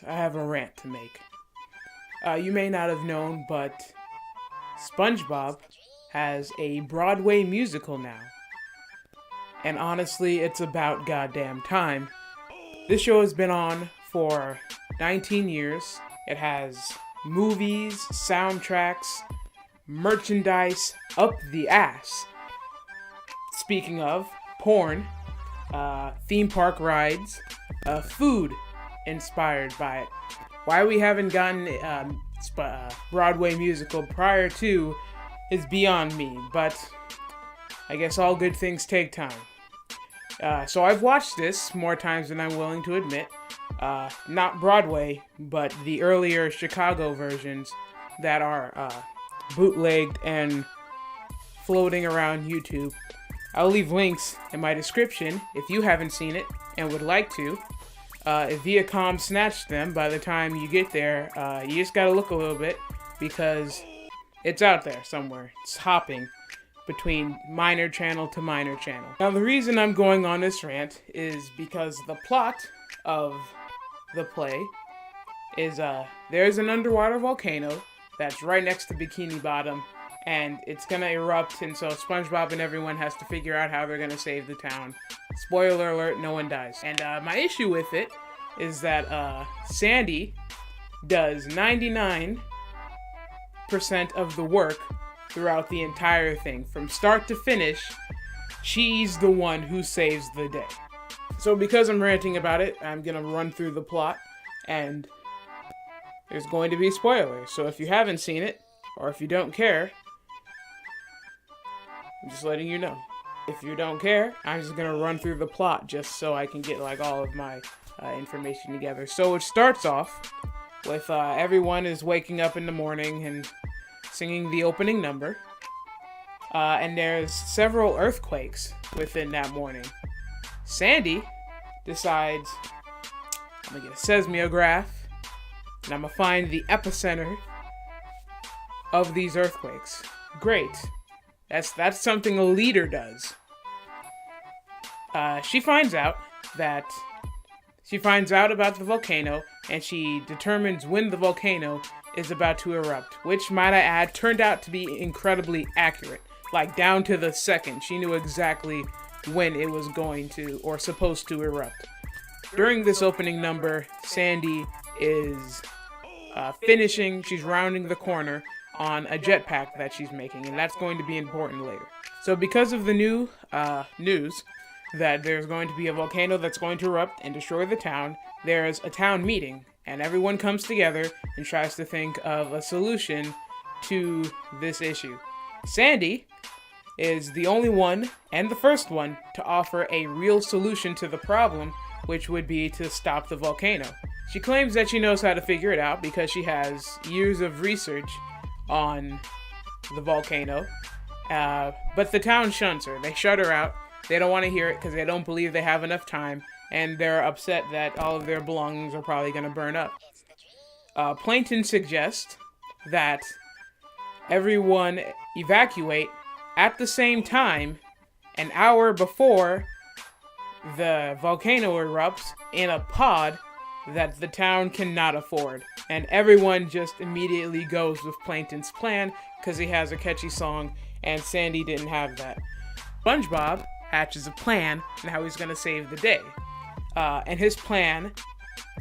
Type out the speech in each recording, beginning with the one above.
I have a rant to make. You may not have known, but Spongebob has a Broadway musical now. And honestly, it's about goddamn time. This show has been on for 19 years. It has movies, soundtracks, merchandise up the ass. Speaking of, porn, theme park rides, food inspired by it. Why we haven't gotten Broadway musical prior to is beyond me, but I guess all good things take time. So I've watched this more times than I'm willing to admit. Not Broadway, but the earlier Chicago versions that are bootlegged and floating around YouTube. I'll leave links in my description if you haven't seen it and would like to. If Viacom snatched them by the time you get there, you just gotta look a little bit because it's out there somewhere. It's hopping between minor channel to minor channel. Now the reason I'm going on this rant is because the plot of the play is there's an underwater volcano that's right next to Bikini Bottom, and it's gonna erupt, and so SpongeBob and everyone has to figure out how they're gonna save the town. Spoiler alert, no one dies. And my issue with it is that Sandy does 99% of the work throughout the entire thing. From start to finish, she's the one who saves the day. So because I'm ranting about it, I'm gonna run through the plot, and there's going to be spoilers. So if you haven't seen it, or if you don't care, I'm just letting you know. If you don't care, I'm just gonna run through the plot just so I can get like all of my information together. So it starts off with everyone is waking up in the morning and singing the opening number. And there's several earthquakes within that morning. Sandy decides, I'm gonna get a seismograph and I'm gonna find the epicenter of these earthquakes. Great. That's something a leader does. She finds out about the volcano, and she determines when the volcano is about to erupt, which, might I add, turned out to be incredibly accurate. Like, down to the second. She knew exactly when it was going to, or supposed to, erupt. During this opening number, Sandy is finishing, she's rounding the corner on a jetpack that she's making, and that's going to be important later. So because of the new news that there's going to be a volcano that's going to erupt and destroy the town, there's a town meeting, and everyone comes together and tries to think of a solution to this issue. Sandy is the only one, and the first one, to offer a real solution to the problem, which would be to stop the volcano. She claims that she knows how to figure it out because she has years of research on the volcano, but the town shuns her. They shut her out. They don't want to hear it because they don't believe they have enough time, and they're upset that all of their belongings are probably going to burn up. Plankton suggests that everyone evacuate at the same time, an hour before the volcano erupts, in a pod that the town cannot afford. And everyone just immediately goes with Plankton's plan because he has a catchy song and Sandy didn't have that. SpongeBob hatches a plan on how he's going to save the day. And his plan,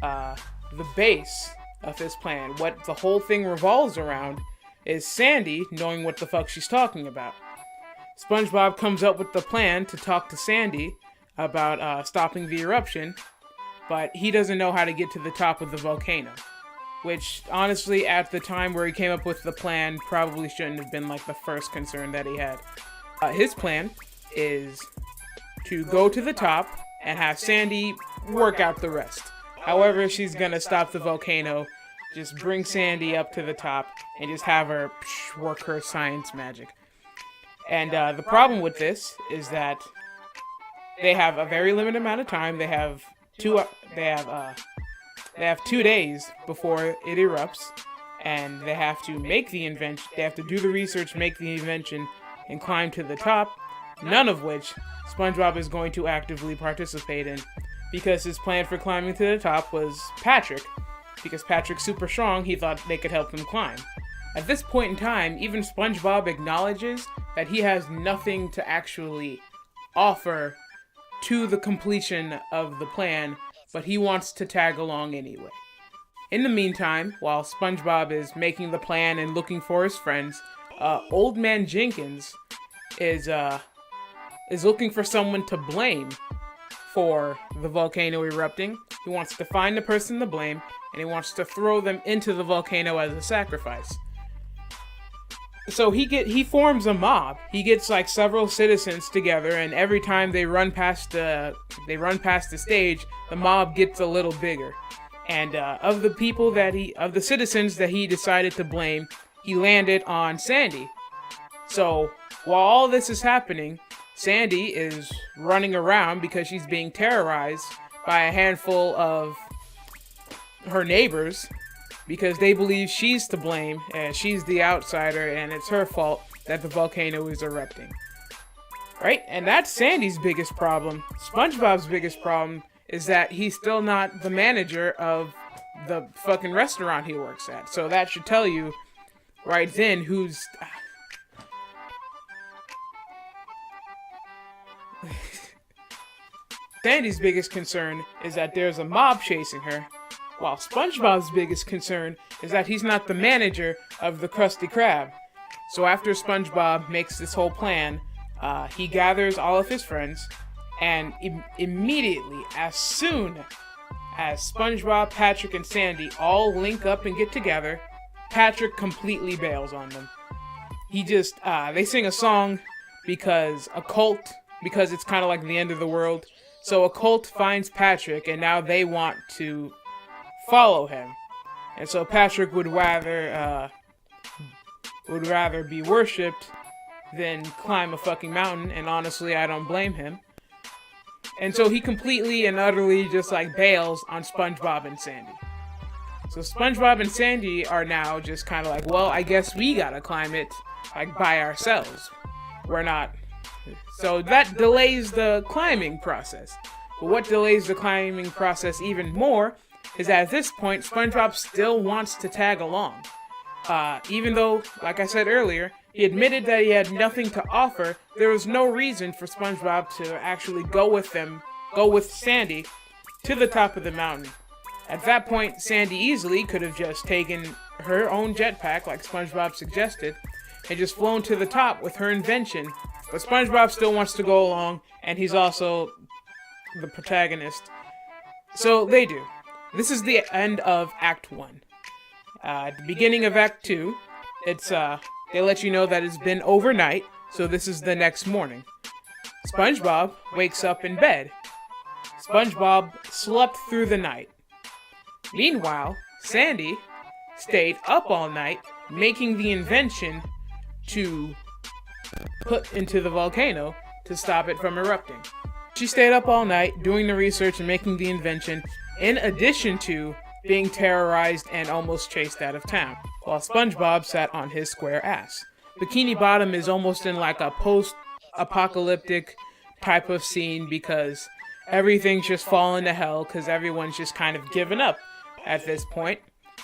the base of his plan, what the whole thing revolves around, is Sandy knowing what the fuck she's talking about. SpongeBob comes up with the plan to talk to Sandy about stopping the eruption, but he doesn't know how to get to the top of the volcano. Which, honestly, at the time where he came up with the plan, probably shouldn't have been like the first concern that he had. His plan is to go to the top and have Sandy work out the rest. However she's gonna stop the volcano, just bring Sandy up to the top and just have her work her science magic. And the problem with this is that they have a very limited amount of time. They have 2 days before it erupts, and they have to make the invention. They have to do the research, make the invention, and climb to the top. None of which SpongeBob is going to actively participate in, because his plan for climbing to the top was Patrick, because Patrick's super strong, he thought they could help him climb. At this point in time, even SpongeBob acknowledges that he has nothing to actually offer to the completion of the plan, but he wants to tag along anyway. In the meantime, while SpongeBob is making the plan and looking for his friends, Old Man Jenkins is looking for someone to blame for the volcano erupting. He wants to find the person to blame, and he wants to throw them into the volcano as a sacrifice. So he forms a mob. He gets like several citizens together, and every time they run past the stage, the mob gets a little bigger. And of the citizens that he decided to blame, he landed on Sandy. So while all this is happening, Sandy is running around because she's being terrorized by a handful of her neighbors because they believe she's to blame and she's the outsider and it's her fault that the volcano is erupting. Right? And that's Sandy's biggest problem. SpongeBob's biggest problem is that he's still not the manager of the fucking restaurant he works at. So that should tell you right then who's... Sandy's biggest concern is that there's a mob chasing her, while SpongeBob's biggest concern is that he's not the manager of the Krusty Krab. So after SpongeBob makes this whole plan, he gathers all of his friends, and immediately, as soon as SpongeBob, Patrick, and Sandy all link up and get together, Patrick completely bails on them. They sing a song because it's kind of like the end of the world. So a cult finds Patrick, and now they want to follow him. And so Patrick would rather be worshipped than climb a fucking mountain, and honestly, I don't blame him. And so he completely and utterly just like bails on SpongeBob and Sandy. So SpongeBob and Sandy are now just kind of like, well, I guess we gotta climb it like by ourselves. We're not. So that delays the climbing process. But what delays the climbing process even more is that at this point, SpongeBob still wants to tag along. Even though, like I said earlier, he admitted that he had nothing to offer, there was no reason for SpongeBob to actually go with Sandy to the top of the mountain. At that point, Sandy easily could have just taken her own jetpack, like SpongeBob suggested, and just flown to the top with her invention. But SpongeBob still wants to go along, and he's also the protagonist. So they do. This is the end of Act 1. At the beginning of Act 2, they let you know that it's been overnight, so this is the next morning. SpongeBob wakes up in bed. SpongeBob slept through the night. Meanwhile, Sandy stayed up all night making the invention to put into the volcano to stop it from erupting. She stayed up all night doing the research and making the invention, in addition to being terrorized and almost chased out of town, while SpongeBob sat on his square ass. Bikini Bottom is almost in like a post-apocalyptic type of scene because everything's just fallen to hell because everyone's just kind of given up at this point.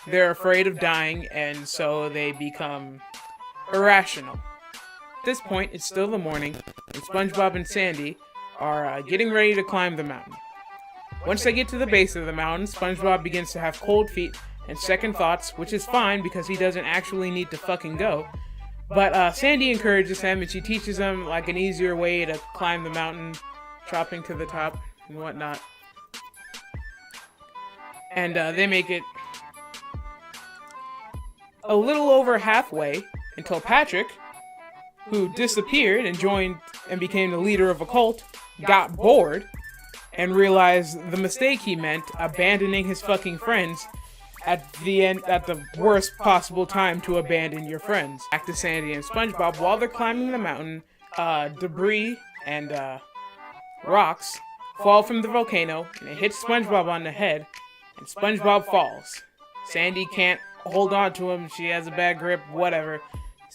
They're afraid of dying, and so they become irrational. At this point, it's still the morning, and SpongeBob and Sandy are getting ready to climb the mountain. Once they get to the base of the mountain, SpongeBob begins to have cold feet and second thoughts, which is fine because he doesn't actually need to fucking go. But Sandy encourages him, and she teaches him like an easier way to climb the mountain, chopping to the top and whatnot. And they make it a little over halfway until Patrick, who disappeared and joined and became the leader of a cult, got bored and realized the mistake he meant, abandoning his fucking friends at the worst possible time to abandon your friends. Back to Sandy and SpongeBob. While they're climbing the mountain, debris and rocks fall from the volcano, and it hits SpongeBob on the head, and SpongeBob falls. Sandy can't hold on to him, she has a bad grip, whatever.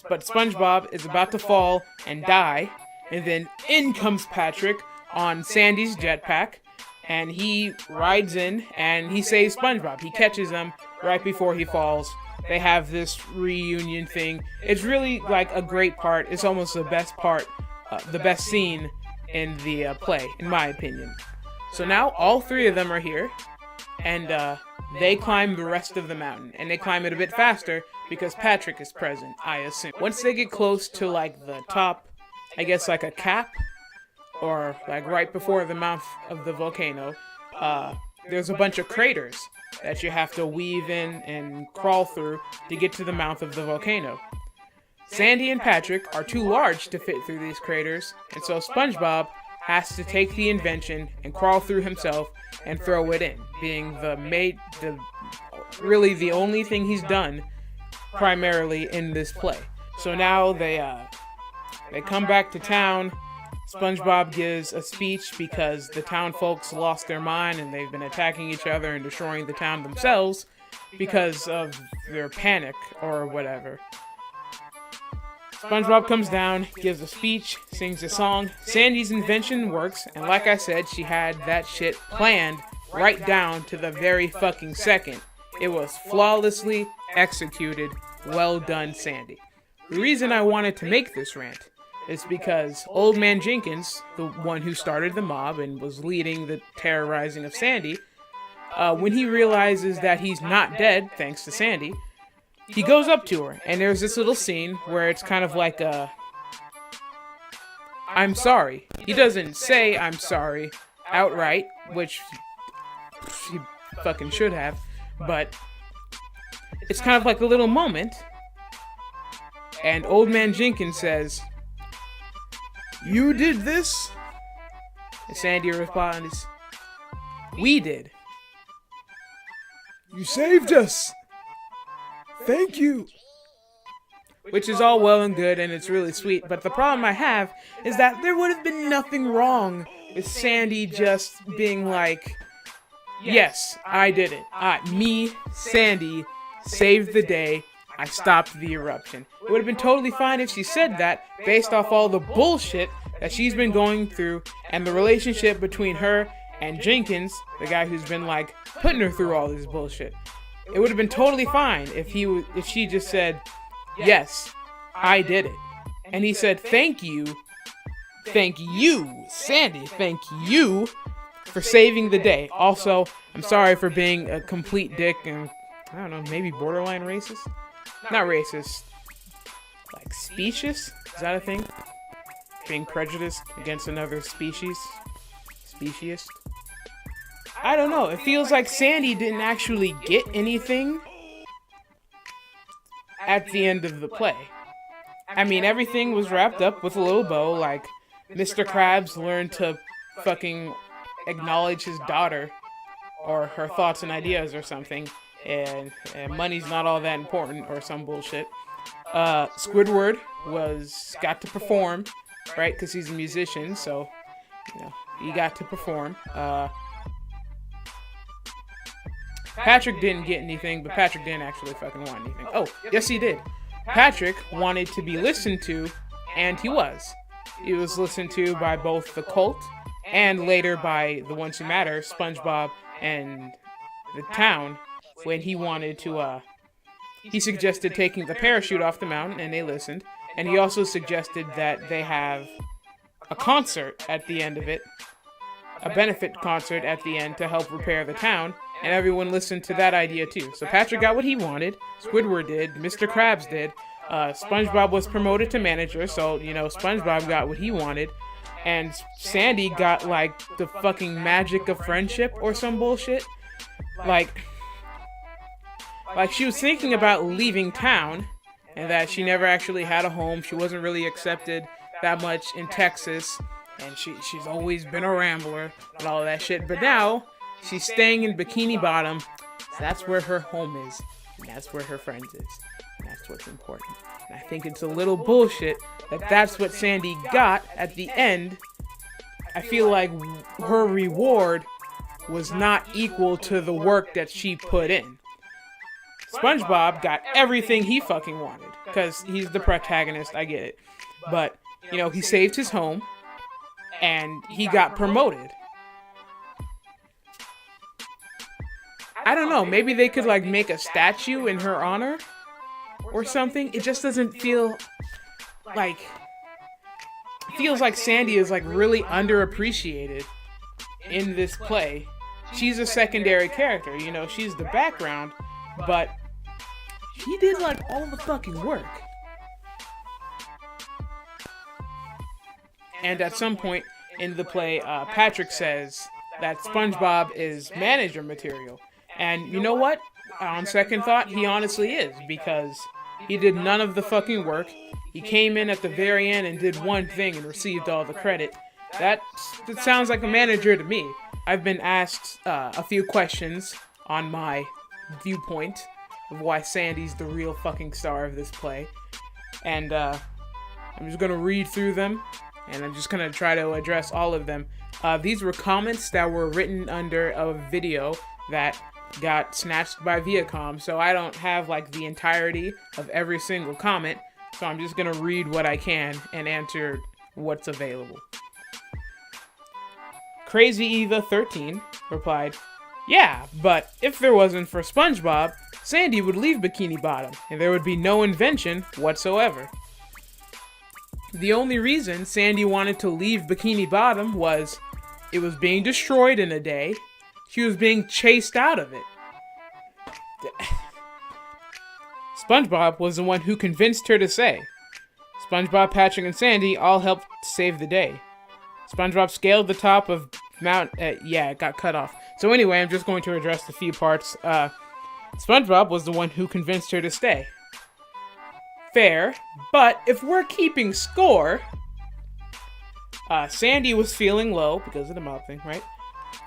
But SpongeBob is about to fall and die, and then in comes Patrick on Sandy's jetpack, and he rides in and he saves SpongeBob. He catches him right before he falls. They have this reunion thing. It's really like a great part. It's almost the best part, the best scene in the play, in my opinion. So now all three of them are here, and they climb the rest of the mountain, and they climb it a bit faster because Patrick is present, I assume. Once they get close to like the top, I guess like a cap, or like right before the mouth of the volcano, there's a bunch of craters that you have to weave in and crawl through to get to the mouth of the volcano. Sandy and Patrick are too large to fit through these craters, and so SpongeBob has to take the invention and crawl through himself and throw it in, being really the only thing he's done primarily in this play. So now they come back to town. SpongeBob gives a speech because the town folks lost their mind and they've been attacking each other and destroying the town themselves because of their panic or whatever. SpongeBob comes down, gives a speech, sings a song. Sandy's invention works, and like I said, she had that shit planned right down to the very fucking second. It was flawlessly executed. Well done, Sandy. The reason I wanted to make this rant is because Old Man Jenkins, the one who started the mob and was leading the terrorizing of Sandy, when he realizes that he's not dead, thanks to Sandy, he goes up to her, and there's this little scene where it's kind of like a, I'm sorry. He doesn't say I'm sorry outright, which he fucking should have, but it's kind of like a little moment, and Old Man Jenkins says, "You did this?" And Sandy responds, "We did." "You saved us. Thank you." Which is all well and good, and it's really sweet, but the problem I have is that there would have been nothing wrong with Sandy just being like, "Yes, I did it. Me, Sandy, saved the day. I stopped the eruption." It would have been totally fine if she said that, based off all the bullshit that she's been going through, and the relationship between her and Jenkins, the guy who's been like putting her through all this bullshit. It would have been totally fine if she just said, "Yes, I did it." And he said, "Thank you, Sandy, thank you for saving the day. Also, I'm sorry for being a complete dick and, I don't know, maybe borderline racist? Not racist. Like, specious? Is that a thing? Being prejudiced against another species? Speciest? I don't know. It feels like Sandy didn't actually get anything at the end of the play. I mean, everything was wrapped up with a little bow, like Mr. Krabs learned to fucking acknowledge his daughter or her thoughts and ideas or something, and money's not all that important or some bullshit. Squidward got to perform, right? Because he's a musician, so, you know, he got to perform. Patrick didn't get anything, but Patrick didn't actually fucking want anything. Oh, yes he did. Patrick wanted to be listened to, and he was. He was listened to by both the cult, and later by the ones who matter, SpongeBob and the town, when he wanted to, he suggested taking the parachute off the mountain, and they listened. And he also suggested that they have a concert at the end of it, a benefit concert at the end to help repair the town, and everyone listened to that idea too. So Patrick got what he wanted, Squidward did, Mr. Krabs did, SpongeBob was promoted to manager, so, you know, SpongeBob got what he wanted, and Sandy got, like, the fucking magic of friendship or some bullshit. Like she was thinking about leaving town, and that she never actually had a home, she wasn't really accepted that much in Texas, and she's always been a rambler and all that shit, but now she's staying in Bikini Bottom. So that's where her home is, and that's where her friends is, and that's what's important. And I think it's a little bullshit that that's what Sandy got at the end. I feel like her reward was not equal to the work that she put in. SpongeBob got everything he fucking wanted, because he's the protagonist, I get it. But, you know, he saved his home, and he got promoted. I don't know, maybe they could like make a statue in her honor or something. It just doesn't feel like, feels like Sandy is like really underappreciated in this play. She's a secondary character, you know, she's the background, but she did like all the fucking work. And at some point in the play, Patrick says that SpongeBob is manager material. And you know what? On second thought, he honestly is, because he did none of the fucking work. He came in at the very end and did one thing and received all the credit. That sounds like a manager to me. I've been asked a few questions on my viewpoint of why Sandy's the real fucking star of this play. And I'm just gonna read through them, and I'm just gonna try to address all of them. These were comments that were written under a video that got snatched by Viacom, so I don't have like the entirety of every single comment, so I'm just gonna read what I can and answer what's available. Crazy Eva 13 replied, "Yeah, but if there wasn't for SpongeBob, Sandy would leave Bikini Bottom, and there would be no invention whatsoever. The only reason Sandy wanted to leave Bikini Bottom was it was being destroyed in a day. She was being chased out of it. SpongeBob was the one who convinced her to stay. SpongeBob, Patrick, and Sandy all helped save the day. SpongeBob scaled the top of Mount... it got cut off. So anyway, I'm just going to address the few parts. SpongeBob was the one who convinced her to stay. Fair, but if we're keeping score... Sandy was feeling low because of the mouth thing, right?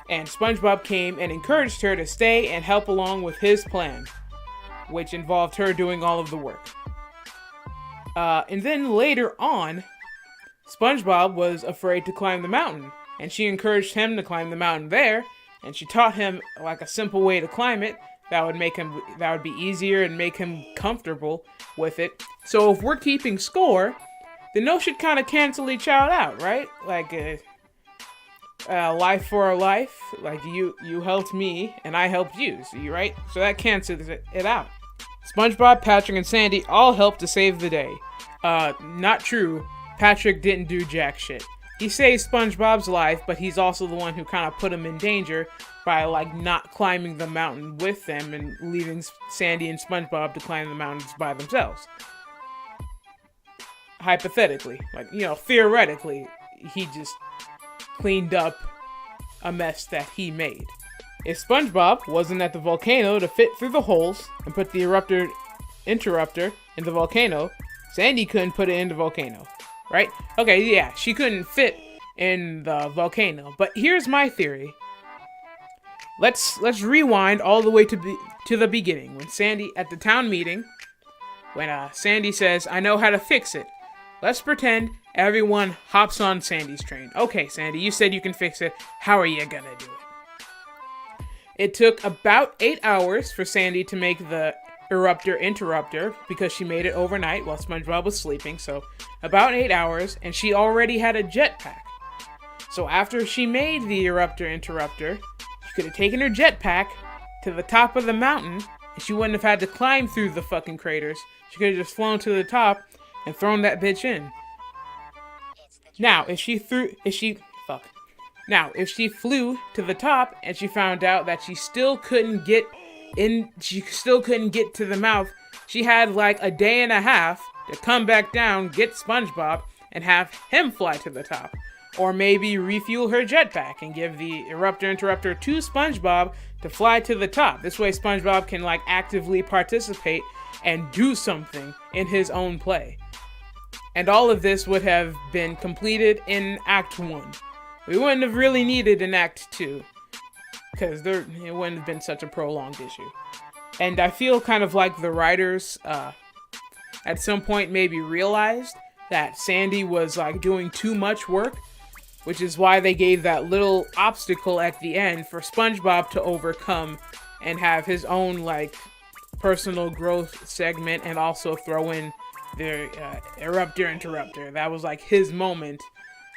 And SpongeBob came and encouraged her to stay and help along with his plan, which involved her doing all of the work. And then later on, SpongeBob was afraid to climb the mountain, and she encouraged him to climb the mountain there, and she taught him like a simple way to climb it that would be easier and make him comfortable with it. So if we're keeping score, then those should kind of cancel each out, right? Like life for a life, like you helped me and I helped you, right? So that cancels it out. SpongeBob, Patrick, and Sandy all helped to save the day. Not true. Patrick didn't do jack shit. He saved SpongeBob's life, but he's also the one who kind of put him in danger by like not climbing the mountain with them and leaving Sandy and SpongeBob to climb the mountains by themselves. Hypothetically, like, you know, theoretically, he just cleaned up a mess that he made. If SpongeBob wasn't at the volcano to fit through the holes and put the interrupter in the volcano, Sandy couldn't put it in the volcano, right? Okay, yeah, she couldn't fit in the volcano. But here's my theory. Let's rewind all the way to the beginning when Sandy at the town meeting, when Sandy says, "I know how to fix it." Let's pretend everyone hops on Sandy's train. Okay, Sandy, you said you can fix it. How are you gonna do it? It took about 8 hours for Sandy to make the interrupter because she made it overnight while SpongeBob was sleeping. So about 8 hours, and she already had a jetpack. So after she made the interrupter, she could have taken her jetpack to the top of the mountain, and she wouldn't have had to climb through the fucking craters. She could have just flown to the top and thrown that bitch in. Now, if she flew to the top and she found out that she still couldn't get to the mouth, she had like a day and a half to come back down, get SpongeBob, and have him fly to the top. Or maybe refuel her jetpack and give the interrupter to SpongeBob to fly to the top. This way SpongeBob can like actively participate and do something in his own play. And all of this would have been completed in Act 1. We wouldn't have really needed an Act 2, because it wouldn't have been such a prolonged issue. And I feel kind of like the writers at some point maybe realized that Sandy was like doing too much work, which is why they gave that little obstacle at the end for SpongeBob to overcome and have his own like personal growth segment, and also throw in the interrupter. That was like his moment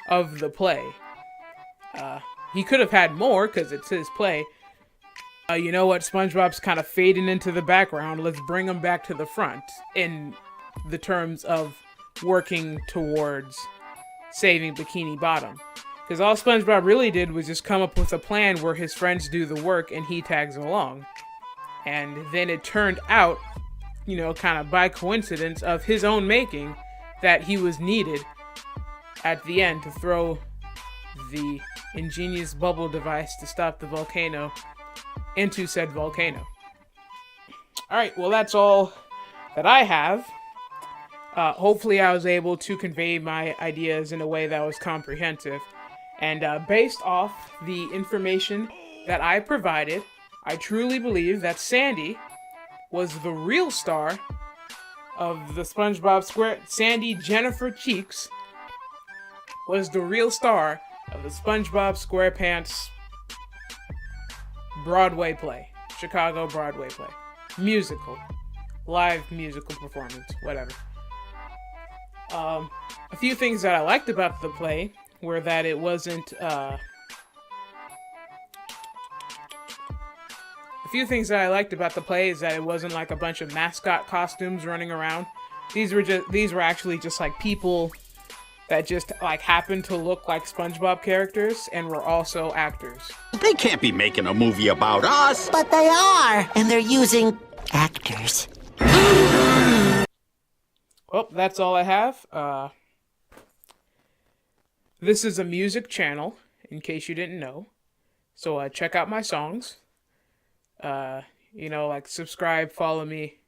of the play. He could have had more because it's his play, You know what? SpongeBob's kind of fading into the background. Let's bring him back to the front in the terms of working towards saving Bikini Bottom. Because all SpongeBob really did was just come up with a plan where his friends do the work and he tags along. And then it turned out, you know, kind of by coincidence of his own making, that he was needed at the end to throw the ingenious bubble device to stop the volcano into said volcano. Alright, well that's all that I have. Hopefully I was able to convey my ideas in a way that was comprehensive. And based off the information that I provided, I truly believe that Sandy was the real star of the SpongeBob Square. Sandy Jennifer Cheeks was the real star of the SpongeBob SquarePants Broadway play. Chicago Broadway play. Musical. Live musical performance. Whatever. A few things that I liked about the play were that it wasn't, a few things that I liked about the play is that it wasn't like a bunch of mascot costumes running around. These were actually just like people that just like happened to look like SpongeBob characters and were also actors. They can't be making a movie about us. But they are, and they're using actors. Well, that's all I have. This is a music channel, in case you didn't know. So check out my songs. You know, like subscribe, follow me,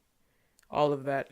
all of that.